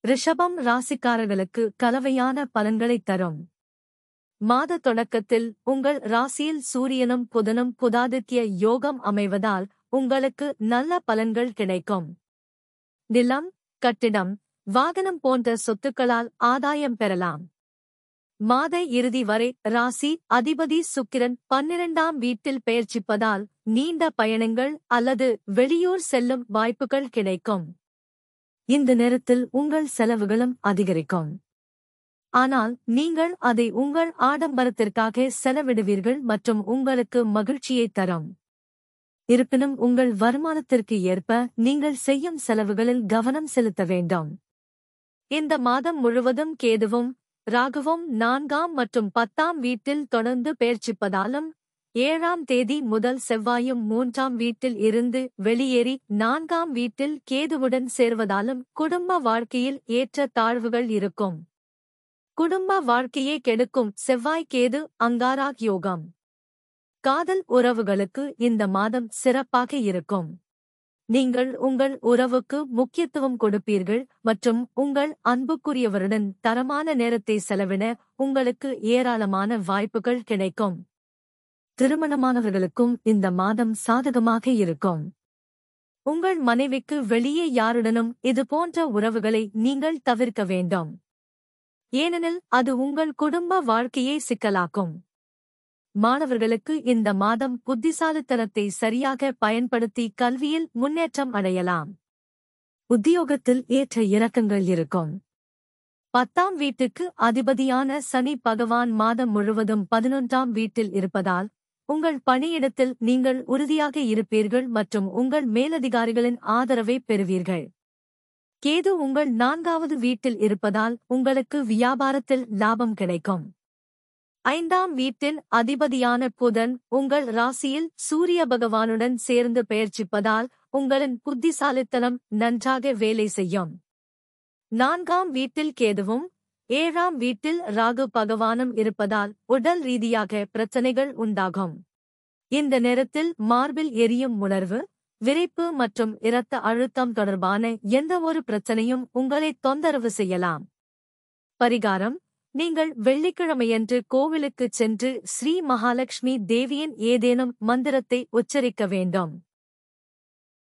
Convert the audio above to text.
ரிஷபம் ராசிக்காரர்களுக்கு கலவையான பலன்களைத் தரும். மாத தொடக்கத்தில் உங்கள் ராசியில் சூரியனும் புதனும் புதாதித்ய யோகம் அமைவதால் உங்களுக்கு நல்ல பலன்கள் கிடைக்கும். நிலம், கட்டிடம், வாகனம் போன்ற சொத்துக்களால் ஆதாயம் பெறலாம். மாத இறுதி வரை ராசி அதிபதி சுக்கிரன் 12ஆம் வீட்டில் பெயர்ச்சிப்பதால் நீண்ட பயணங்கள் அல்லது வெளியூர் செல்லும் வாய்ப்புகள் கிடைக்கும். இந்த நேரத்தில் உங்கள் செலவுகளும் அதிகரிக்கும். ஆனால் நீங்கள் அதை உங்கள் ஆடம்பரத்திற்காக செலவிடுவீர்கள் மற்றும் உங்களுக்கு மகிழ்ச்சியைத் தரும். இருப்பினும் உங்கள் வருமானத்திற்கு ஏற்ப நீங்கள் செய்யும் செலவுகளில் கவனம் செலுத்த வேண்டும். இந்த மாதம் முழுவதும் கேதுவும் ராகுவும் 4ஆம் மற்றும் 10ஆம் வீட்டில் தொடர்ந்து பெயர்ச்சிப்பதாலும் 7ஆம் தேதி முதல் செவ்வாயும் 3ஆம் வீட்டில் இருந்து வெளியேறி 4ஆம் வீட்டில் கேதுவுடன் சேர்வதாலும் குடும்ப வாழ்க்கையில் ஏற்ற தாழ்வுகள் இருக்கும். குடும்ப வாழ்க்கையை கெடுக்கும் செவ்வாய் கேது அங்காரக் யோகம். காதல் உறவுகளுக்கு இந்த மாதம் சிறப்பாக இருக்கும். நீங்கள் உங்கள் உறவுக்கு முக்கியத்துவம் கொடுப்பீர்கள் மற்றும் உங்கள் அன்புக்குரியவருடன் தரமான நேரத்தை செலவிட உங்களுக்கு ஏராளமான வாய்ப்புகள் கிடைக்கும். திருமணமானவர்களுக்கும் இந்த மாதம் சாதகமாக இருக்கும். உங்கள் மனைவிக்கு வெளியே யாருடனும் இதுபோன்ற உறவுகளை நீங்கள் தவிர்க்க வேண்டும். ஏனெனில் அது உங்கள் குடும்ப வாழ்க்கையை சிக்கலாக்கும். மாணவர்களுக்கு இந்த மாதம் புத்திசாலித்தனத்தை சரியாக பயன்படுத்தி கல்வியில் முன்னேற்றம் அடையலாம். உத்தியோகத்தில் ஏற்ற இறக்கங்கள் இருக்கும். 10ஆம் வீட்டுக்கு அதிபதியான சனி பகவான் மாதம் முழுவதும் 11ஆம் வீட்டில் இருப்பதால் உங்கள் பணியிடத்தில் நீங்கள் உறுதியாக இருப்பீர்கள் மற்றும் உங்கள் மேலதிகாரிகளின் ஆதரவை பெறுவீர்கள். கேது உங்கள் 4ஆவது வீட்டில் இருப்பதால் உங்களுக்கு வியாபாரத்தில் லாபம் கிடைக்கும். 5ஆம் வீட்டின் அதிபதியான புதன் உங்கள் ராசியில் சூரிய பகவானுடன் சேர்ந்து பெயர்ச்சிப்பதால் உங்களின் புத்திசாலித்தனம் நன்றாக வேலை செய்யும். 4ஆம் வீட்டில் கேதுவும் 7ஆம் வீட்டில் ராகு பகவானும் இருப்பதால் உடல் ரீதியாக பிரச்சனைகள் உண்டாகும். இந்த நேரத்தில் மார்பில் எரியும் உணர்வு, விரைப்பு மற்றும் இரத்த அழுத்தம் தொடர்பான எந்தவொரு பிரச்சனையும் உங்களை தொந்தரவு செய்யலாம். பரிகாரம்: நீங்கள் வெள்ளிக்கிழமையன்று கோவிலுக்குச் சென்று ஸ்ரீ மகாலட்சுமி தேவியின் ஏதேனும் மந்திரத்தை உச்சரிக்க வேண்டும்.